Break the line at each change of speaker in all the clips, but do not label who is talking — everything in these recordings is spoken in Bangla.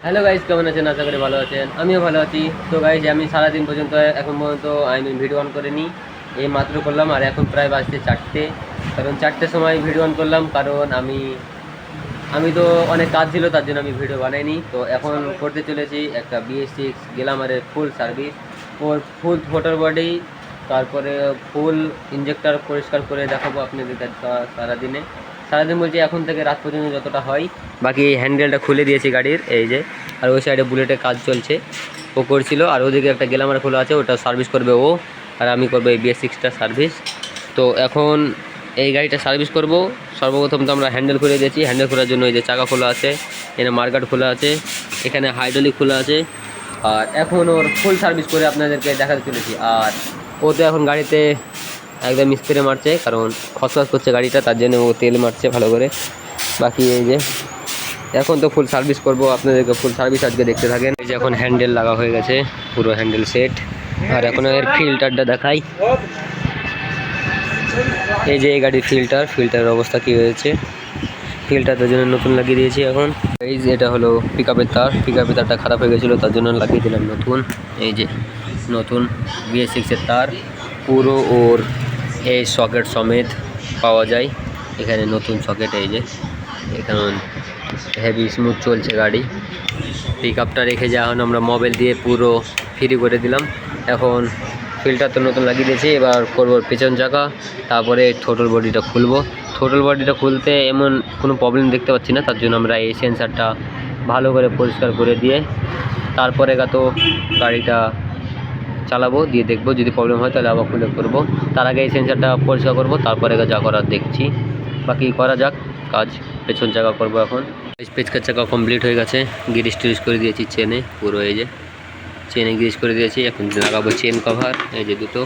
হ্যালো গাইজ, কেমন আছেন? আশা করি ভালো আছেন। আমিও ভালো আছি। তো গাইজ, আমি সারাদিন পর্যন্ত এখন পর্যন্ত ভিডিও অন করিনি। এই মাত্র করলাম, আর এখন প্রায় বাজছে 4টে। কারণ 4টের সময় ভিডিও অন করলাম, কারণ আমি আমি তো অনেক কাজ ছিল, তার জন্য আমি ভিডিও বানাইনি। তো এখন করতে চলেছি একটা BS6 গ্ল্যামারের ফুল সার্ভিস, ওর ফুল ফোটার বডি, তারপরে ফুল ইঞ্জেক্টর পরিষ্কার করে দেখাবো আপনাদের কাছে সারাদিনে। সারাদিন বলছি, এখন থেকে রাত পর্যন্ত যতটা হয়। বাকি এই হ্যান্ডেলটা খুলে দিয়েছি গাড়ির, এই যে। আর ওই সাইডে বুলেটের কাজ চলছে, ও করছিল। আর ওদিকে একটা গ্ল্যামার খোলা আছে, ওটা সার্ভিস করবে ও, আর আমি করবো এই BS6টা সার্ভিস। তো এখন এই গাড়িটা সার্ভিস করব। সর্বপ্রথম তো আমরা হ্যান্ডেল খুলে দিয়েছি। হ্যান্ডেল খোলার জন্য এই যে চাকা খোলা আছে, এখানে মার্কাট খোলা আছে, এখানে হাইড্রোলিক খোলা আছে। আর এখন ওর ফুল সার্ভিস করে আপনাদেরকে দেখাতে চলেছি। আর ও তো এখন গাড়িতে একদম স্প্রে মারছে, কারণ খসখস করছে গাড়িটা, তার জন্য ও তেল মারছে ভালো করে। বাকি এই যে এখন তো ফুল সার্ভিস করব, আপনাদেরকে ফুল সার্ভিস আজকে দেখতে থাকেন। এই যে এখন হ্যান্ডেল লাগা হয়ে গেছে, পুরো হ্যান্ডেল সেট। আর এখন এর ফিল্টারটা দেখাই। এই যে এই গাড়ির ফিল্টারের অবস্থা কী হয়েছে। ফিল্টারটার জন্য নতুন লাগিয়ে দিয়েছি এখন। এই যে এটা হলো পিকআপের তারটা খারাপ হয়ে গেছিলো, তার জন্য লাগিয়ে দিলাম নতুন। এই যে নতুন BS6-এর তার, পুরো ওর এই সকেট সমেত পাওয়া যায় এখানে, নতুন সকেট। এই যে এখন হেভি স্মুথ চলছে গাড়ি। পিকআপটা রেখে যা এখন আমরা মোবাইল দিয়ে পুরো ফ্রি করে দিলাম। এখন ফিল্টার তো নতুন লাগিয়ে দিয়েছি, এবার করবো পেছন চাকা, তারপরে থ্রোটল বডিটা খুলবো। থ্রোটল বডিটা খুলতে এমন কোনো প্রবলেম দেখতে পাচ্ছি না, তার জন্য আমরা এই সেন্সারটা ভালো করে পরিষ্কার করে দিয়ে তারপরে তো গাড়িটা চালাবো, দিয়ে দেখবো যদি প্রবলেম হয় তাহলে আবার খুলে করবো। তার আগে এই সেন্সারটা পরিষ্কার করবো, তারপরে যা করার দেখছি। বাকি করা যাক কাজ। পেছন চাকা করবো এখন। পেছকার চাকা কমপ্লিট হয়ে গেছে, গ্রিস ট্রিস করে দিয়েছি চেনে পুরো। এই যে চেনে গ্রিস করে দিয়েছি, এখন লাগাবো চেন কভার। এই যে দুটো,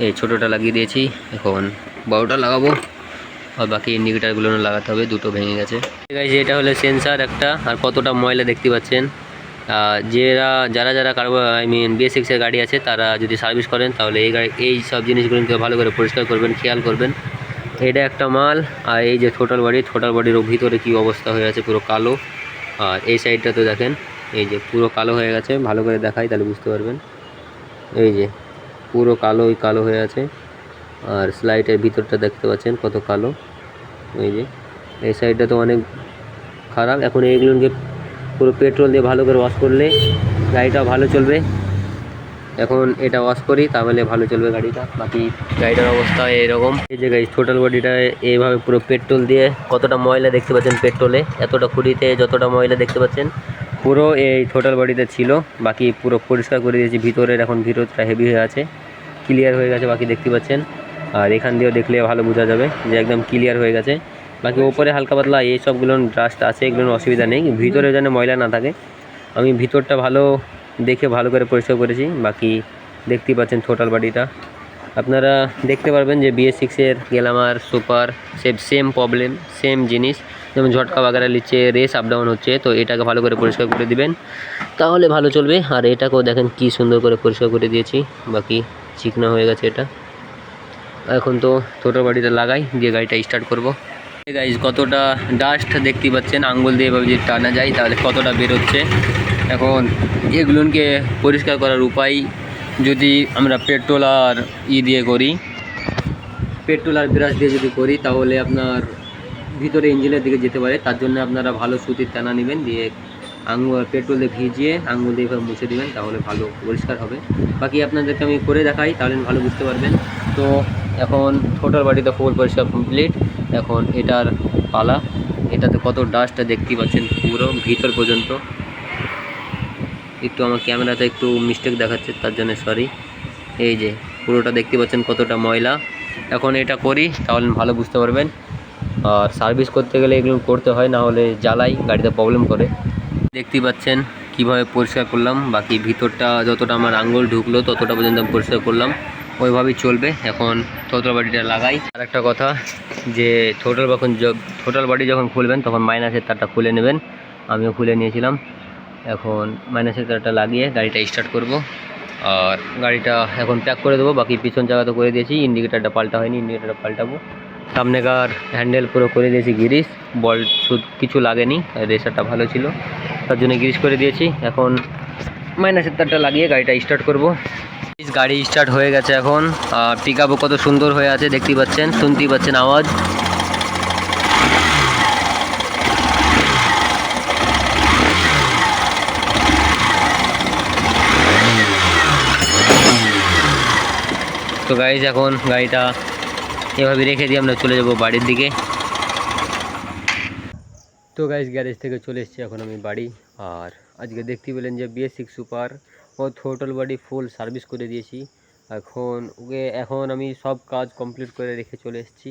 এই ছোটোটা লাগিয়ে দিয়েছি, এখন বড়োটা লাগাবো। আর বাকি ইন্ডিকেটারগুলো লাগাতে হবে, দুটো ভেঙে গেছে। গাইস, এটা হলো সেন্সার একটা। আর কতটা ময়লা দেখতে পাচ্ছেন। যারা যারা BS6-এর গাড়ি আছে, তারা যদি সার্ভিস করেন তাহলে এই সব জিনিসগুলোকে ভালো করে পরিষ্কার করবেন, খেয়াল করবেন। এটা একটা মাল। আর এই যে থ্রোটল বডির ভিতরে কি অবস্থা হয়ে আছে, পুরো কালো। আর এই সাইডটা তো দেখেন, এই যে পুরো কালো হয়ে গেছে। ভালো করে দেখাই তাহলে বুঝতে পারবেন। এই যে পুরো কালো হয়ে আছে। আর স্লাইডের ভিতরটা দেখতে পাচ্ছেন কত কালো। এই যে এই সাইডটা তো অনেক খারাপ। এখন এইগুলোকে পুরো পেট্রোল দিয়ে ভালো করে ওয়াশ করলে গাড়িটা ভালো চলবে। এখন এটা ওয়াশ করি, তাহলে ভালো চলবে গাড়িটা। বাকি গাড়িটার অবস্থা এরকম। এই যে গাড়ি টোটাল বডিটা এইভাবে পুরো পেট্রোল দিয়ে, কতটা ময়লা দেখতে পাচ্ছেন পেট্রোলে, এতটা খুঁড়িতে যতটা ময়লা দেখতে পাচ্ছেন পুরো এই টোটাল বডিতে ছিল। বাকি পুরো পরিষ্কার করে দিয়েছি ভিতরের, এখন ভিতরটা হেভি হয়ে আছে, ক্লিয়ার হয়ে গেছে বাকি দেখতে পাচ্ছেন। আর এখান দিয়েও দেখলে ভালো বোঝা যাবে যে একদম ক্লিয়ার হয়ে গেছে। বাকি ওপরে হালকা পাতলা এই সবগুলো ডাস্ট আছে, এগুলোর অসুবিধা নেই, ভিতরে যেন ময়লা না থাকে। আমি ভিতরটা ভালো দেখে ভালো করে পরিষ্কার করেছি। বাকি দেখতেই পাচ্ছেন টোটাল বডিটা, আপনারা দেখতে পারবেন যে BS6-এর glamour super same problem, same জিনিস। যেমন ঝটকা বাগারা নিচ্ছে, রেস আপ ডাউন হচ্ছে, তো এটাকে ভালো করে পরিষ্কার করে দিবেন, তাহলে ভালো চলবে। আর এটাকেও দেখেন কি সুন্দর করে পরিষ্কার করে দিয়েছি, বাকি চিকনা হয়ে গেছে এটা। এখন তো টোটাল বডিটা লাগাই, দিয়ে গাড়িটা স্টার্ট করব। গাইজ, কতটা ডাস্ট দেখতে পাচ্ছেন, আঙ্গুল দিয়ে এভাবে যদি টানা যায় তাহলে কতটা বেরোচ্ছে। এখন এগুলোকে পরিষ্কার করার উপায়, যদি আমরা পেট্রোল আর দিয়ে করি, পেট্রোল আর ব্রাশ দিয়ে যদি করি, তাহলে আপনার ভিতরে ইঞ্জিনের দিকে যেতে পারে। তার জন্য আপনারা ভালো সুতির টানা নেবেন, দিয়ে পেট্রোল দিয়ে ভিজিয়ে আঙুল দিয়ে এভাবে মুছে দেবেন, তাহলে ভালো পরিষ্কার হবে। বাকি আপনাদেরকে আমি করে দেখাই, তাহলে ভালো বুঝতে পারবেন। তো এখন টোটাল বডিতে ফুল পরিষ্কার কমপ্লিট। এখন এটার পালা। এটাতে কত ডাস্টটা দেখতে পাচ্ছেন পুরো ভিতর পর্যন্ত। একটু আমার ক্যামেরাতে একটু মিস্টেক দেখাচ্ছে, তার জন্য সরি। এই যে পুরোটা দেখতে পাচ্ছেন কতটা ময়লা। এখন এটা করি তাহলে ভালো বুঝতে পারবেন। আর সার্ভিস করতে গেলে এগুলো করতে হয়, না হলে জ্বালাই গাড়িতে প্রবলেম করে। দেখতেই পাচ্ছেন কিভাবে পরিষ্কার করলাম। বাকি ভিতরটা যতটা আমার আঙুল ঢুকলো ততটা পর্যন্ত পরিষ্কার করলাম, ওইভাবেই চলবে। এখন টোটাল বডিটা লাগাই। আর একটা কথা, যে টোটাল বডি যখন খুলবেন তখন মাইনাসের তারটা খুলে নেবেন। আমিও খুলে নিয়েছিলাম। এখন মাইনাসের তারটা লাগিয়ে গাড়িটা স্টার্ট করব। আর গাড়িটা এখন প্যাক করে দেবো। বাকি পিছন জায়গা তো করে দিয়েছি, ইন্ডিকেটারটা পাল্টা হয়নি, ইন্ডিকেটারটা পাল্টাবো। সামনেকার হ্যান্ডেল পুরো করে দিয়েছি গ্রিস, বল্ট কিছু লাগেনি, রেসারটা ভালো ছিল তার জন্য গ্রিস করে দিয়েছি। এখন মাইনাসের তারটা লাগিয়ে গাড়িটা স্টার্ট করব। গাড়ি স্টার্ট হয়ে গেছে এখন। পিক আপও কত সুন্দর হয়ে আছে দেখতেই পাচ্ছেন, শুনতেই পাচ্ছেন আওয়াজ। তো গাইজ এখন গাড়িটা এভাবে রেখে দিয়ে আমরা চলে যাব বাড়ির দিকে। তো গাইজ গ্যারেজ থেকে চলে এসেছি এখন আমি বাড়ি। আর আজকে দেখতে পেলেন যে BS6 সুপার ও থ্রোটল বডি ফুল সার্ভিস করে দিয়েছি। এখন আমি সব কাজ কমপ্লিট করে রেখে চলে এসেছি।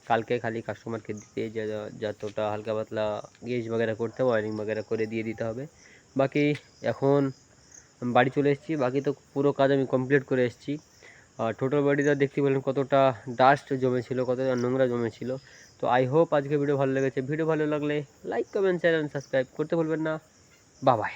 কালকে খালি কাস্টমারকে দিতে যতটা হালকা পাতলা গেজ বাগেরা করতে হবে, ওয়ারিং বাগেরা করে দিয়ে দিতে হবে। বাকি এখন বাড়ি চলে এসেছি, বাকি তো পুরো কাজ আমি কমপ্লিট করে এসেছি। আর টোটাল বডিটা দেখতে পেলেন কতটা ডাস্ট জমেছিল, কতটা নোংরা জমেছিল। তো আই হোপ আজকে ভিডিও ভালো লেগেছে। ভিডিও ভালো লাগলে like comment share and subscribe করতে ভুলবেন না। Bye by.